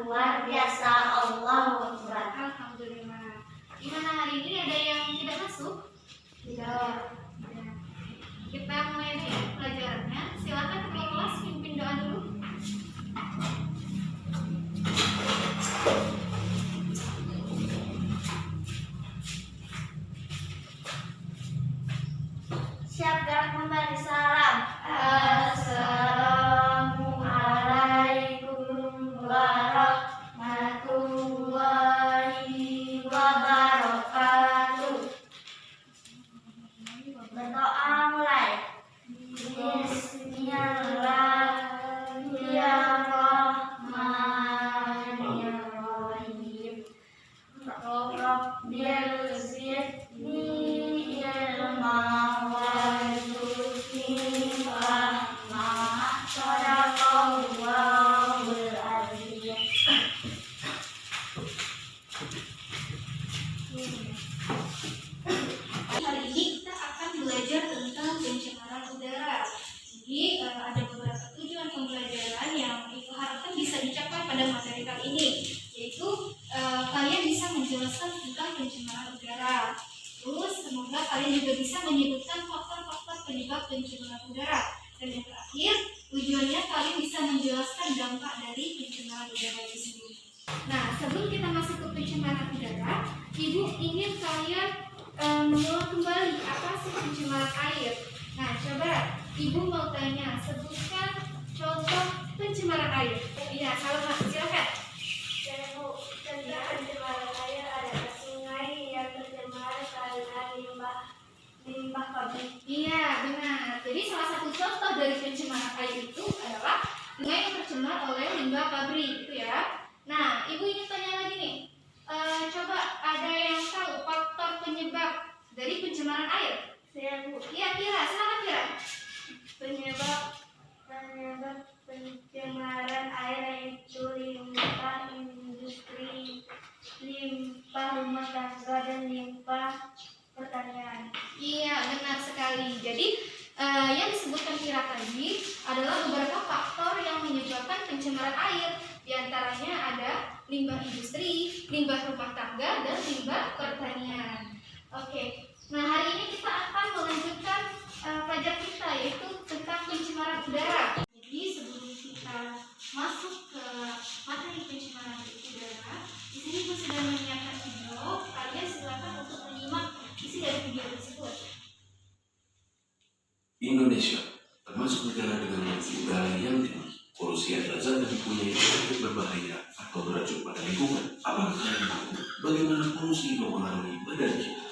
luar biasa. Allahu Akbar. Alhamdulillah. Gimana hari ini ada yang tidak masuk? Tidak. Ya. Kita mulai ya pelajarannya. Silakan ketua kelas pimpin doa dulu. Siap gerak memberi salam. Assalamualaikum warahmatullahi wabarakatuh. Berdoa mulai. Bismillahirrahmanirrahim. Rabbil zidni ilma warzuqni fahma. Shadaqallahul azim. Hari ini kita akan belajar tentang pencemaran udara. Jadi ada beberapa tujuan pembelajaran yang Ibu harapkan bisa dicapai pada materi kali ini, yaitu kalian bisa menjelaskan tentang pencemaran udara. Terus semoga kalian juga bisa menyebutkan faktor-faktor penyebab pencemaran udara. Dan yang terakhir, tujuannya kalian bisa menjelaskan dampak dari pencemaran udara itu sendiri. Nah, sebelum kita masuk ke pencemaran udara, Ibu ingin kalian mengulang kembali apa sih pencemaran air. Nah, coba Ibu mau tanya, sebutkan contoh pencemaran air. Iya, Salma, silakan. Contoh pencemaran air adalah sungai yang tercemar karena limbah pabrik. Iya, benar. Jadi salah satu contoh dari pencemaran air itu adalah sungai yang tercemar oleh limbah pabrik, itu ya. Nah, Ibu ingin tanya lagi nih. Coba ada yang tahu faktor penyebab dari pencemaran air? Saya Bu. Iya, Kira. Silakan Kira. Penyebab pencemaran air yaitu limbah industri, limbah rumah tangga, dan limbah pertanian. Iya, benar sekali. Jadi yang disebutkan Kira tadi adalah beberapa faktor yang menyebabkan pencemaran air. Di antaranya ada limbah industri, limbah rumah tangga, dan limbah pertanian. Oke, nah hari ini kita akan melanjutkan pelajaran kita, yaitu tentang pencemaran udara. Jadi sebelum kita masuk ke materi pencemaran udara, di sini Ibu sudah menyiapkan video. Kalian silakan untuk menyimak isi dari video tersebut. Indonesia termasuk negara dengan polusi udara yang tinggi. Polusi adalah zat yang mempunyai efek berbahaya atau beracun pada lingkungan. Apakah kalian tahu bagaimana polusi mempengaruhi badan kita?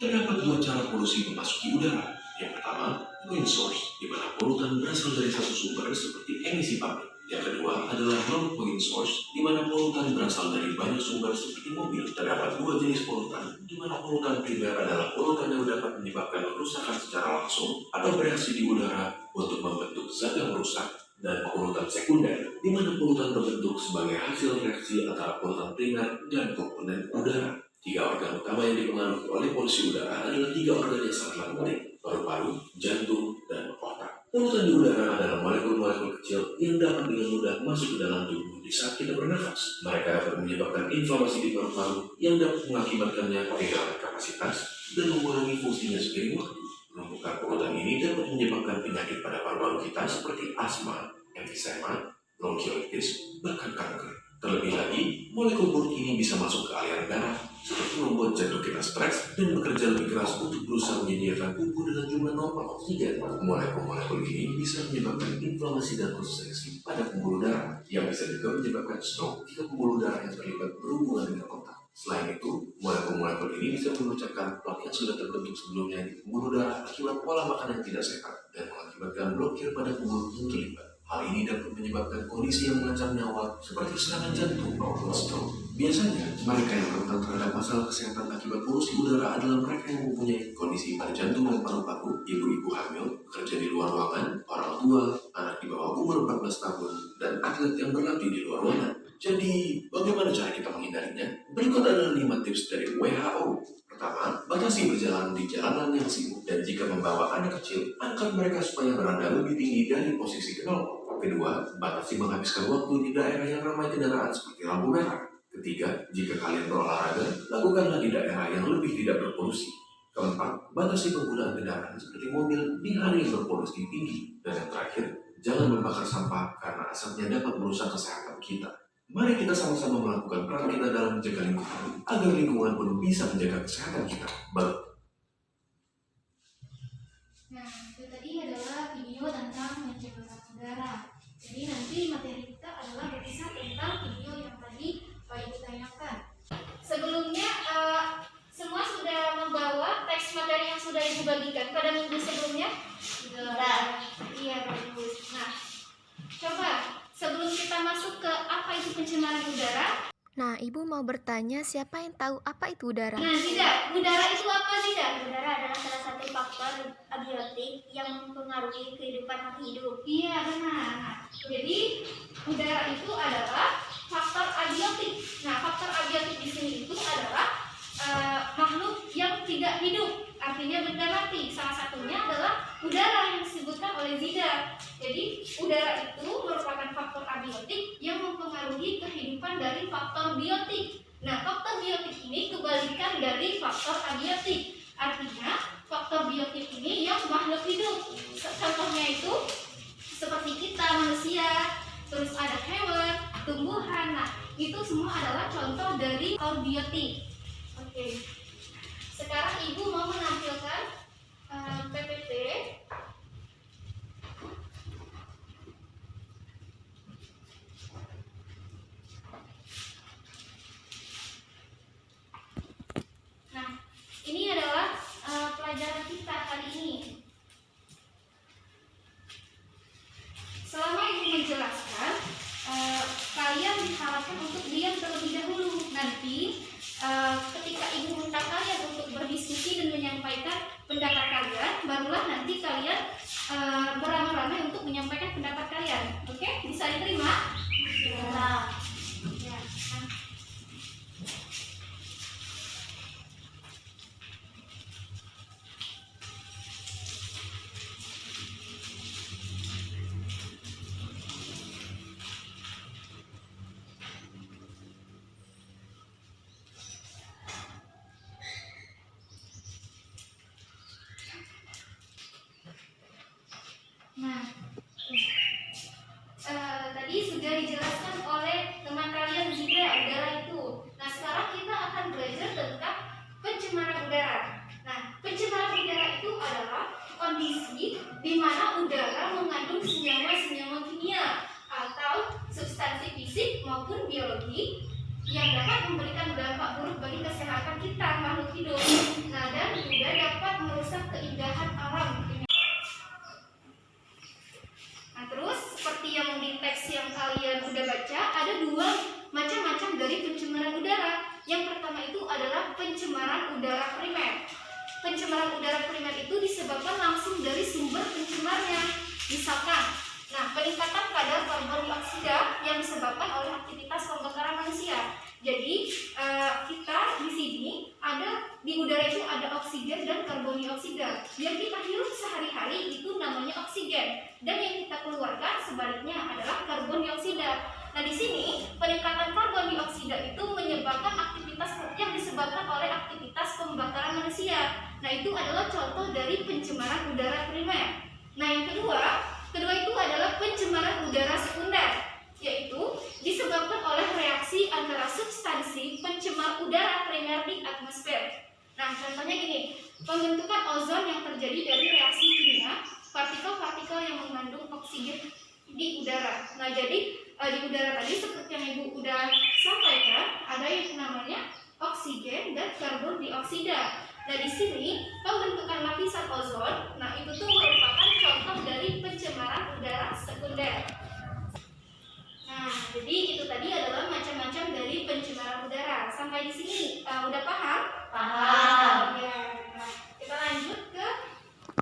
Terdapat dua cara polusi memasuki udara. Yang pertama, point source, di mana polutan berasal dari satu sumber seperti emisi pabrik. Yang kedua adalah non-point source, di mana polutan berasal dari banyak sumber seperti mobil. Terdapat dua jenis polutan, di mana polutan primer adalah polutan yang dapat menyebabkan kerusakan secara langsung atau bereaksi di udara untuk membentuk zat yang merusak, dan polutan sekunder, di mana polutan terbentuk sebagai hasil reaksi antara polutan primer dan komponen udara. Tiga organ utama yang dipengaruhi oleh polusi udara adalah tiga organ yang sangat penting: paru-paru, jantung, dan otak. Polutan di udara adalah molekul-molekul kecil yang dapat dengan mudah masuk ke dalam tubuh di saat kita bernafas. Mereka dapat menyebabkan inflamasi di paru-paru yang dapat mengakibatkannya kehilangan kapasitas dan mengurangi fungsinya seiring waktu. Penumpukan polutan ini dapat menyebabkan penyakit pada paru-paru kita seperti asma, emfisema, bronkiolitis, bahkan kanker. Terlebih lagi, molekul buruk ini bisa masuk ke aliran darah, seperti membuat jantung kita stres dan bekerja lebih keras untuk berusaha menyediakan tubuh dengan jumlah normal oksigen. Molekul-molekul ini bisa menyebabkan inflamasi dan obstruksi pada pembuluh darah, yang bisa juga menyebabkan stroke jika pembuluh darah yang terlibat berhubungan dengan otak. Selain itu, molekul-molekul ini bisa memecahkan plak yang sudah terbentuk sebelumnya di pembuluh darah akibat pola makan yang tidak sehat dan mengakibatkan blokir pada pembuluh yang terlibat. Hal ini dapat menyebabkan kondisi yang mengancam nyawa seperti serangan jantung maupun stroke. Biasanya, mereka yang rentan terhadap masalah kesehatan akibat polusi udara adalah mereka yang mempunyai kondisi pada jantung dan paru-paru, ibu-ibu hamil, bekerja di luar ruangan, orang tua, anak di bawah umur 14 tahun, dan atlet yang berlatih di luar ruangan. Jadi, bagaimana cara kita menghindarinya? Berikut adalah 5 tips dari WHO. Pertama, batasi masih berjalan di jalanan yang sibuk, dan jika membawa anak kecil, angkat mereka supaya berada lebih tinggi dari posisi kenal. Kedua, batasi menghabiskan waktu di daerah yang ramai kendaraan seperti lampu merah. Ketiga, jika kalian berolahraga, lakukanlah di daerah yang lebih tidak berpolusi. Keempat, batasi penggunaan kendaraan seperti mobil di hari yang berpolusi tinggi. Dan yang terakhir, jangan membakar sampah karena asapnya dapat merusak kesehatan kita. Mari kita sama-sama melakukan peran kita dalam menjaga lingkungan, agar lingkungan pun bisa menjaga kesehatan kita. Nah, itu tadi adalah video tentang pencemaran udara. Jadi nanti materi kita adalah berkisar tentang video yang tadi Ibu tanyakan. Sebelumnya, semua sudah membawa teks materi yang sudah Ibu bagikan pada minggu sebelumnya? Sudah. Iya, bagus. Nah, coba sebelum kita masuk ke apa itu pencemaran udara. Nah, Ibu mau bertanya siapa yang tahu apa itu udara? Nah, Zida, udara itu apa, Zida? Udara adalah salah satu faktor abiotik yang mempengaruhi kehidupan makhluk hidup. Iya, benar. Nah, jadi udara itu adalah faktor abiotik. Nah, faktor abiotik di sini itu adalah makhluk yang tidak hidup. Artinya benda mati. Salah satunya adalah udara yang disebutkan oleh Zida. Jadi udara itu merupakan faktor abiotik yang mempengaruhi kehidupan dari faktor biotik. Nah, faktor biotik ini kebalikan dari faktor abiotik. Artinya faktor biotik ini yang makhluk hidup. Contohnya itu seperti kita manusia, terus ada hewan, tumbuhan. Nah, itu semua adalah contoh dari faktor biotik. Oke. Sekarang Ibu mau menampilkan PPT. Nah, ini adalah pelajaran kita kali ini. Selama Ibu menjelaskan, kalian diharapkan untuk diam terlebih dahulu. Nanti ketika Ibu minta kalian untuk berdiskusi dan menyampaikan pendapat kalian, barulah nanti kalian beramai-ramai untuk menyampaikan pendapat kalian. Oke? Bisa diterima? Ya. Ya. Nah, tadi sudah dijelaskan oleh teman kalian juga udara itu. Nah, sekarang kita akan belajar tentang pencemaran udara. Nah, pencemaran udara itu adalah kondisi di mana udara mengandung senyawa-senyawa kimia atau substansi fisik maupun biologi yang dapat memberikan dampak buruk bagi kesehatan kita makhluk hidup. Nah, dan juga dapat merusak keindahan alam. Nah, terus seperti yang di teks yang kalian udah baca, ada dua macam-macam dari pencemaran udara. Yang pertama itu adalah pencemaran udara primer. Pencemaran udara primer itu disebabkan langsung dari sumber pencemarnya. Misalkan, peningkatan kadar karbon dioksida yang disebabkan oleh aktivitas pembakaran manusia. Jadi kita di sini ada di udara itu ada oksigen dan karbon dioksida. Yang kita hirup sehari-hari itu namanya oksigen, dan yang kita keluarkan sebaliknya adalah karbon dioksida. Nah, di sini peningkatan karbon dioksida itu menyebabkan aktivitas yang disebabkan oleh aktivitas pembakaran manusia. Nah, itu adalah contoh dari pencemaran udara primer. Nah, yang kedua itu adalah pencemaran udara sekunder, yaitu disebabkan oleh reaksi antara substansi pencemar udara primer di atmosfer. Nah, contohnya gini, pembentukan ozon yang terjadi dari reaksi kimia partikel-partikel yang mengandung oksigen di udara. Nah, jadi di udara tadi seperti yang Ibu udah sampaikan, ada yang namanya oksigen dan karbon dioksida. Nah, di sini pembentukan lapisan ozon, nah itu tuh merupakan contoh dari pencemaran udara sekunder. Nah, jadi itu tadi adalah macam-macam dari pencemaran udara. Sampai di sini udah paham? Paham. Ya. Nah, kita lanjut ke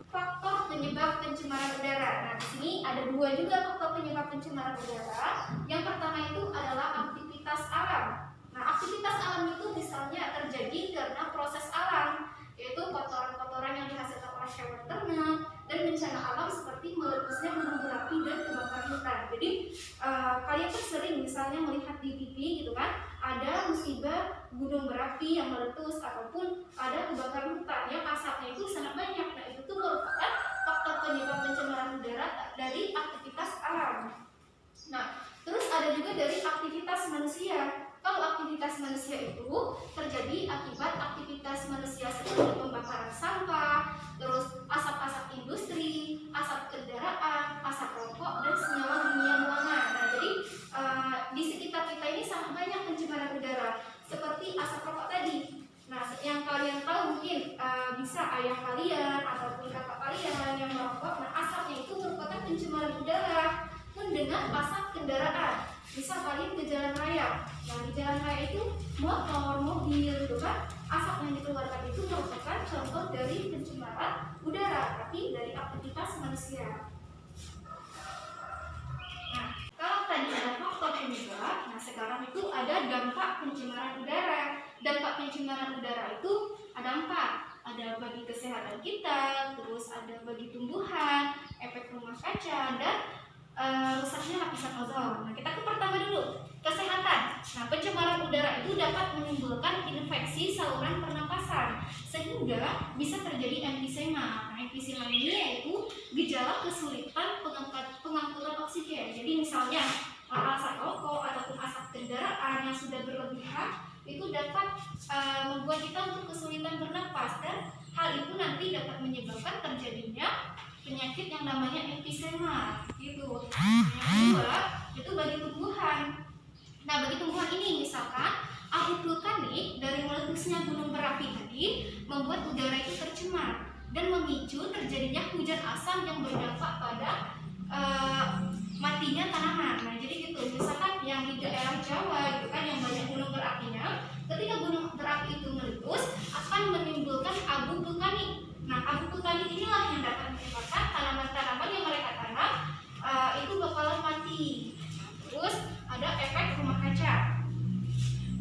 faktor penyebab pencemaran udara. Nah, di sini ada dua juga faktor penyebab pencemaran udara. Yang pertama itu adalah aktivitas alam. Nah, aktivitas alam itu misalnya terjadi karena proses alam, yaitu kebakaran hutan yang asapnya itu sangat banyak. Nah, itu tuh merupakan faktor penyebab pencemaran udara dari aktivitas alam. Nah, terus ada juga dari aktivitas manusia. Kalau aktivitas manusia itu terjadi akibat aktivitas manusia seperti pembakaran sampah, terus asap-asap industri, asap kendaraan, asap rokok, dan senyawa kimia ruangan. Nah, jadi di sekitar kita ini sangat banyak pencemaran udara seperti asap rokok tadi. Nah, yang kalian tahu mungkin bisa ayah kalian ataupun kakak kalian yang merokok. Nah, asapnya itu merupakan pencemaran udara. Pun dengan asap kendaraan, misal kalian ke jalan raya. Nah, di jalan raya itu motor, mobil, gitu kan, asap yang dikeluarkan itu merupakan contoh dari pencemaran udara, tapi dari aktivitas manusia. Nah, kalau tadi ada faktor penyebab, nah sekarang itu ada dampak pencemaran udara. Dampak pencemaran udara itu ada 4. Ada bagi kesehatan kita, terus ada bagi tumbuhan, efek rumah kaca, dan rusaknya lapisan ozon. Nah, kita ke pertama dulu, kesehatan. Nah, pencemaran udara itu dapat menimbulkan infeksi saluran pernapasan sehingga bisa terjadi emfisema. Nah, emfisema ini yaitu gejala kesulitan pengangkutan oksigen. Jadi misalnya asap rokok ataupun asap kendaraan yang sudah berlebihan itu dapat membuat kita untuk kesulitan bernapas, dan hal itu nanti dapat menyebabkan terjadinya penyakit yang namanya emfisema gitu. Yang kedua itu bagi tumbuhan. Nah, bagi tumbuhan ini misalkan abu vulkanik dari meletusnya gunung berapi tadi membuat udara itu tercemar dan memicu terjadinya hujan asam yang berdampak pada matinya tanaman. Nah, jadi gitu. Misalkan yang di daerah Jawa gitu kan yang banyak gunung berapinya, ketika gunung berapi itu meletus akan menimbulkan abu vulkanik. Nah, abu vulkanik inilah yang dapat menyebabkan tanaman-tanaman yang mereka tanam itu bakalan mati. Terus ada efek rumah kaca.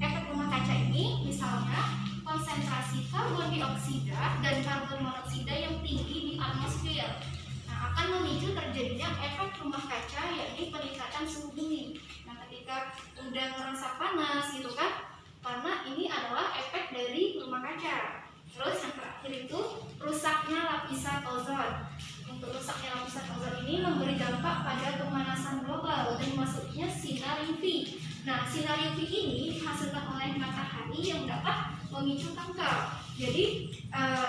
Efek rumah kaca ini misalnya konsentrasi karbon dioksida dan karbon monoksida yang tinggi di atmosfer. Nah, akan memicu terjadinya efek rumah kaca, yakni peningkatan suhu bumi. Nah, ketika udah ngerasa panas gitu kan, karena ini adalah efek dari rumah kaca. Terus yang terakhir itu rusaknya lapisan ozon. Untuk rusaknya lapisan ozon ini memberi dampak pada pemanasan global dan masuknya sinar UV. Nah, sinar UV ini dihasilkan oleh matahari yang dapat memicu kanker. Jadi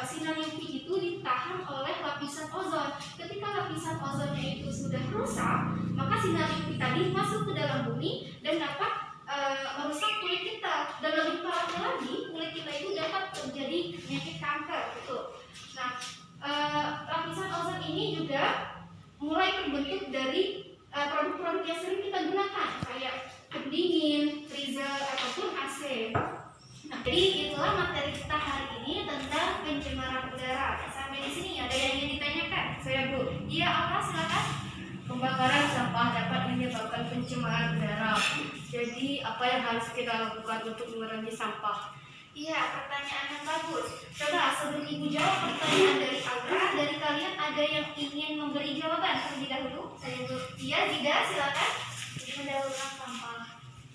sinar UV itu ditahan oleh lapisan ozon. Ketika lapisan ozonnya itu sudah rusak, maka sinar UV tadi masuk ke dalam bumi dan dapat merusak kulit kita, dan lebih parahnya lagi kulit kita itu dapat terjadi penyakit kanker gitu. Nah, lapisan ozon ini juga mulai terbentuk dari produk-produk yang sering kita gunakan kayak pendingin, freezer ataupun AC. Nah, jadi itulah materi kita hari ini tentang pencemaran udara. Sampai di sini ada yang ingin ditanyakan? Saya Bu. Iya, apa? Silakan. Pembakaran sampah dapat menyebabkan pencemaran udara. Jadi, apa yang harus kita lakukan untuk mengurangi sampah? Iya, pertanyaan yang bagus. Coba sebelum Ibu jawab pertanyaan dari Aura, dari kalian ada yang ingin memberi jawaban terlebih dahulu? Saya Bu. Iya, Zida, silakan. Mendaur ulang sampah.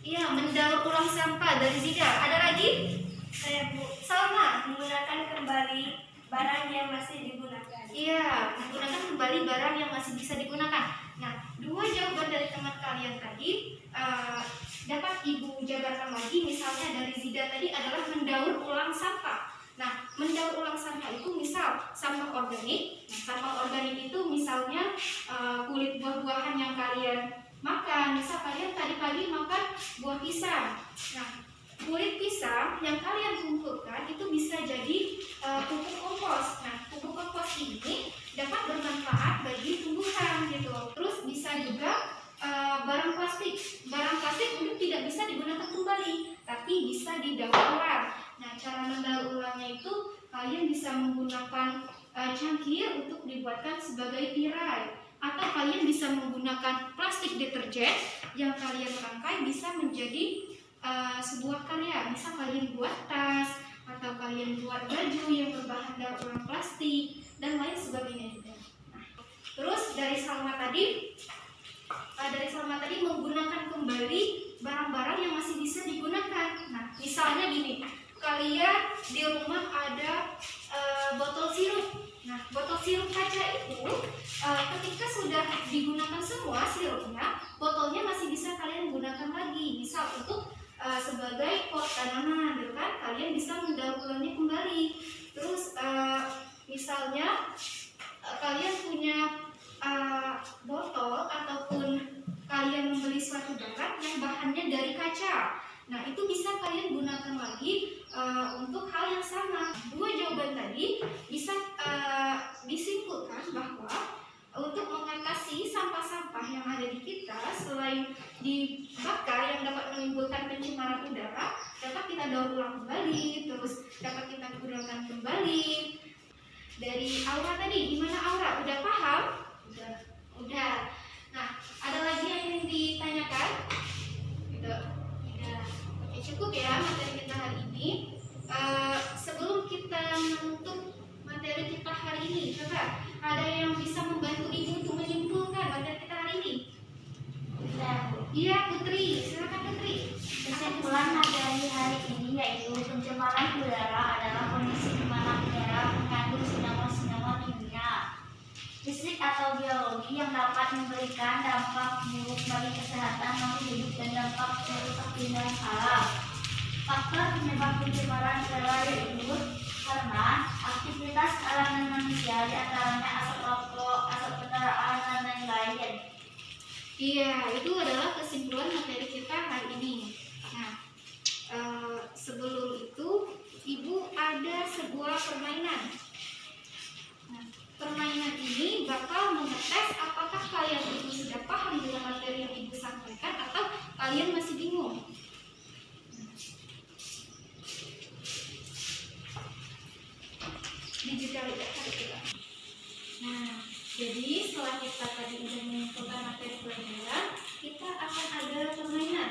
Iya, mendaur ulang sampah dari Zida. Ada lagi? Saya Bu, Salma. menggunakan kembali barang yang masih digunakan. Iya, menggunakan kembali barang yang masih bisa digunakan. Nah, 2 jawaban dari teman kalian tadi dapat Ibu jabarkan lagi. Misalnya dari Zida tadi adalah mendaur ulang sampah. Nah, mendaur ulang sampah itu misal sampah organik. Nah, sampah organik itu misalnya kulit buah-buahan yang kalian makan. Misal kalian tadi pagi makan buah pisang. Nah, kulit pisang yang kalian kumpulkan itu bisa jadi pupuk kompos. Nah, pupuk kompos ini dapat bermanfaat bagi tumbuhan gitu. Terus bisa juga barang plastik. Barang plastik mungkin tidak bisa digunakan kembali, tapi bisa didaur ulang. Nah, cara mendaur ulangnya itu kalian bisa menggunakan cangkir untuk dibuatkan sebagai tirai, atau kalian bisa menggunakan plastik deterjen yang kalian rangkai bisa menjadi sebuah karya. Misal kalian buat tas atau kalian buat baju yang berbahan daur ulang plastik dan lain sebagainya juga. Nah, terus dari Salma tadi menggunakan kembali barang-barang yang masih bisa digunakan. Nah, misalnya gini, kalian di rumah ada botol sirup. Nah, botol sirup kaca itu ketika sudah digunakan semua sirupnya, botolnya masih bisa kalian gunakan lagi. Misal untuk sebagai pot tanaman, gitu kan? Kalian bisa mendaur ulangnya kembali. Terus misalnya kalian punya botol ataupun kalian membeli suatu barang yang bahannya dari kaca. Nah, itu bisa kalian gunakan lagi untuk hal yang sama. Dua jawaban tadi bisa disimpulkan bahwa untuk mengatasi sampah-sampah yang ada di kita, selain dibakar yang dapat menimbulkan pencemaran udara, dapat kita daur ulang kembali, terus dapat kita gunakan kembali. Dari Aura tadi, gimana Aura? Udah paham? Udah. Nah, ada lagi yang ingin ditanyakan? Udah. Oke, cukup ya materi kita hari ini. Sebelum kita menutup materi kita hari ini, coba ada yang bisa membantu Ibu untuk menyimpulkan materi kita hari ini? Iya, Putri. Silakan Putri. Kesimpulan materi hari ini yaitu pencemaran udara adalah kondisi di mana udara mengandung senyawa-senyawa kimia, fisik atau biologi yang dapat memberikan dampak buruk bagi kesehatan makhluk hidup dan dampak merusak keindahan alam. Faktor penyebab pencemaran udara yaitu karena aktivitas alami manusia, diantaranya asap rokok, asap kendaraan, dan lain-lain. Iya, itu adalah kesimpulan materi kita hari ini. Nah, sebelum itu Ibu ada sebuah permainan. Nah, permainan ini bakal mengetes apakah kalian itu sudah paham dengan materi yang Ibu sampaikan atau kalian masih bingung. Digital kita. Nah, jadi setelah kita tadi udah menyimpulkan materi pelajaran, kita akan ada permainan.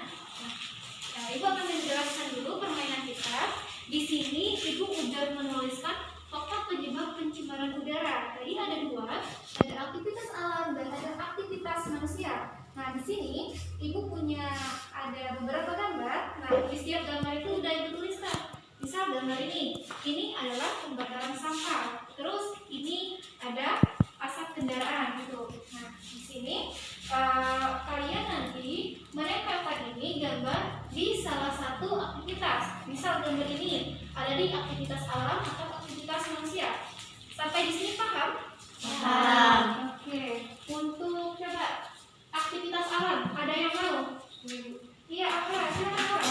Nah, Ibu akan menjelaskan dulu permainan kita. Di sini Ibu udah menuliskan faktor penyebab pencemaran udara. Tadi ada dua, ada aktivitas alam dan ada aktivitas manusia. Nah, di sini Ibu punya ada beberapa gambar. Nah, di setiap gambar itu udah Ibu tuliskan. Misal gambar ini adalah pembakaran sampah. Terus ini ada asap kendaraan gitu. Nah, di sini kalian nanti menempelkan ini gambar di salah satu aktivitas. Misal gambar ini ada di aktivitas alam atau aktivitas manusia. Sampai di sini paham? Paham. Oke. Untuk coba aktivitas alam, ada yang mau? Iya, apa? Silakan Aura.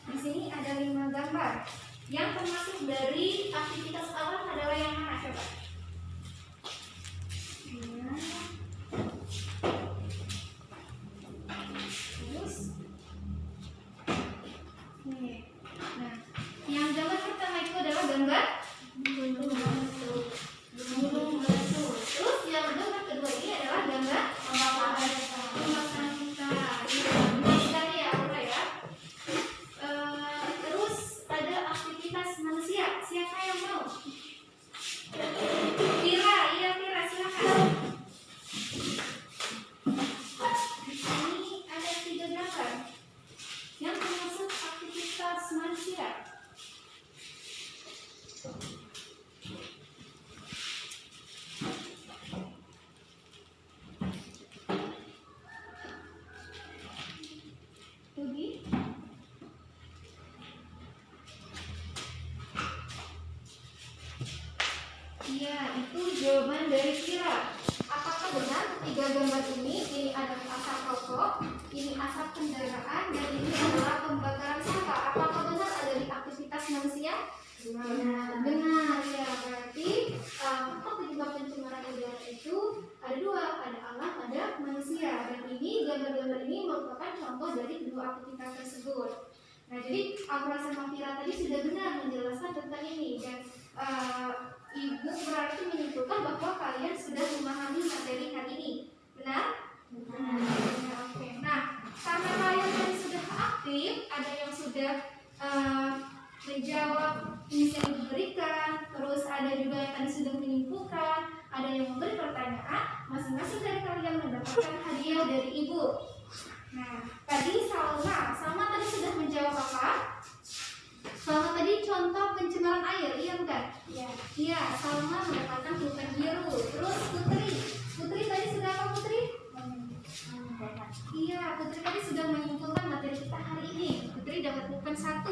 Di sini ada 5 gambar. Yang termasuk dari aktivitas alam adalah yang mana coba? Terus, nih. Nah, yang gambar pertama itu adalah gambar gunung meletus. Terus yang gambar kedua ini adalah gambar pembakaran hutan. Bagus sekali ya, Aura ya. Terus ada aktivitas manusia. Siapa yang mau? Vira, iya Vira, silakan. Di sini ada 3 gambar yang termasuk aktivitas manusia. Ruby? Iya, itu jawaban dari Vira. Apakah benar ketiga gambar ini adalah asap rokok, ini asap kendaraan, dan ini adalah pembakaran sampah? Apakah benar ada di aktivitas manusia? Benar ya. Berarti faktor penyebab pencemaran udara itu ada 2, ada alam, ada manusia. Dan ini gambar-gambar ini merupakan contoh dari kedua aktivitas tersebut. Nah, jadi Aura sama Vira tadi sudah benar menjelaskan tentang ini, dan Ibu berarti menyimpulkan bahwa kalian sudah memahami materi hari ini. Benar? Benar. Ya, oke. Nah, karena kalian tadi sudah aktif, ada yang sudah menjawab yang diberikan, terus ada juga yang tadi sudah menyimpulkan, ada mendapatkan hadiah dari ibu. Nah, tadi Salma tadi sudah menjawab apa? Salma tadi contoh pencemaran air, iya bukan? Iya. Iya, Salma mendapatkan pulpen biru. Terus Putri tadi sudah apa Putri? Iya, Putri tadi sudah menyimpulkan materi kita hari ini. Putri dapat pulpen 1.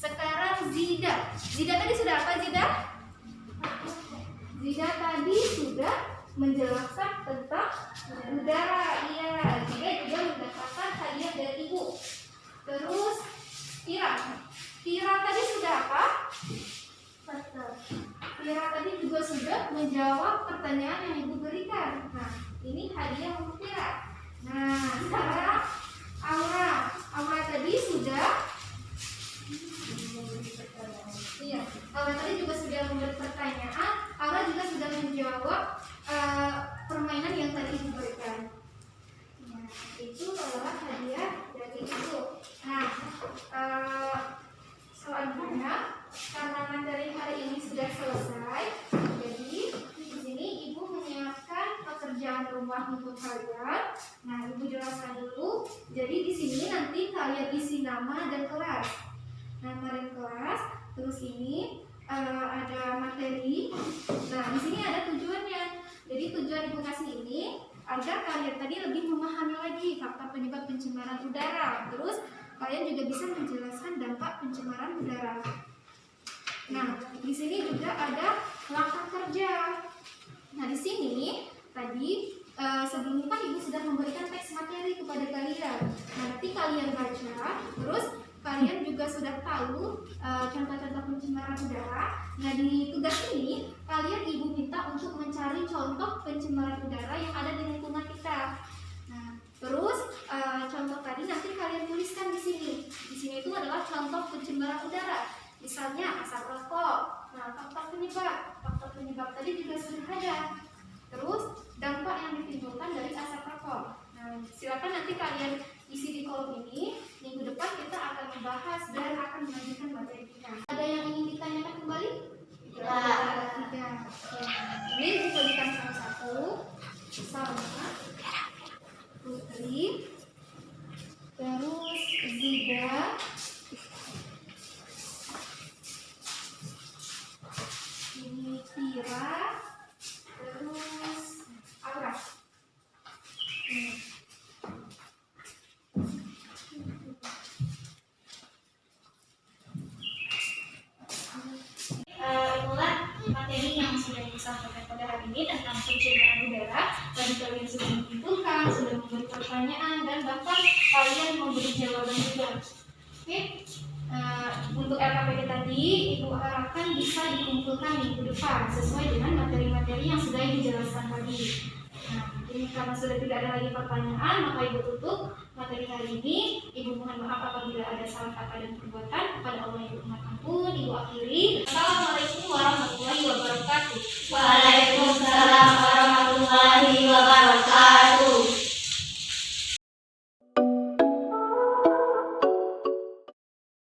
Sekarang Zida tadi sudah apa Zida? Zida tadi sudah menjelaskan tentang udara. Iya, Zida juga mendapatkan hadiah dari ibu. Terus Tira tadi sudah apa? Tira tadi juga sudah menjawab pertanyaan yang ibu berikan. Nah, ini hadiah untuk Tira. Nah, sekarang Aura tadi sudah. Iya, Aura tadi juga sudah memberi pertanyaan. Aura juga sudah menjawab permainan yang tadi ibu berikan. Nah, itu adalah hadiah dari ibu. Nah, selanjutnya karena materi hari ini sudah selesai, jadi di sini ibu menyiapkan pekerjaan rumah untuk kalian. Nah, ibu jelaskan dulu. Jadi di sini nanti kalian isi nama dan kelas. Nama dan kelas. Terus ini ada materi. Nah, di sini ada tujuannya. Jadi tujuan ibu kasih ini agar kalian tadi lebih memahami lagi faktor penyebab pencemaran udara. Terus kalian juga bisa menjelaskan dampak pencemaran udara. Nah, di sini juga ada langkah kerja. Nah, di sini tadi sebelumnya kan ibu sudah memberikan teks materi kepada kalian. Nah, nanti kalian baca, terus kalian juga sudah tahu contoh-contoh pencemaran udara. Nah, di tugas ini kalian ibu minta untuk mencari contoh pencemaran udara yang ada di lingkungan kita. Nah, terus contoh tadi nanti kalian tuliskan di sini. Di sini itu adalah contoh pencemaran udara. Misalnya asap rokok. Nah, faktor penyebab tadi juga sudah ada. Terus dampak yang ditimbulkan dari asap rokok. Nah, silakan nanti kalian isi di kolom ini. Minggu depan kita akan membahas dan akan melanjutkan materi kita. Ada yang ingin ditanyakan kembali? Tidak. Ini dituliskan satu-satu. Salma, Putri, terus Zida, ini Tira, terus Aura. Itulah materi yang sudah disampaikan pada hari ini tentang pencemaran udara. Tadi kalian sudah menyimpulkan, sudah memberi pertanyaan, dan bahkan kalian memberi jawaban juga. Oke, untuk LKPD tadi, ibu harapkan bisa dikumpulkan minggu depan sesuai dengan materi-materi yang sudah dijelaskan tadi. Nah, ini karena sudah tidak ada lagi pertanyaan, maka ibu tutup materi hari ini. Ibu mohon maaf apabila ada salah kata dan perbuatan. Kepada Allah ibu mohon ampun. Ibu akhiri. Assalamualaikum warahmatullahi wabarakatuh. Waalaikumsalam warahmatullahi wabarakatuh.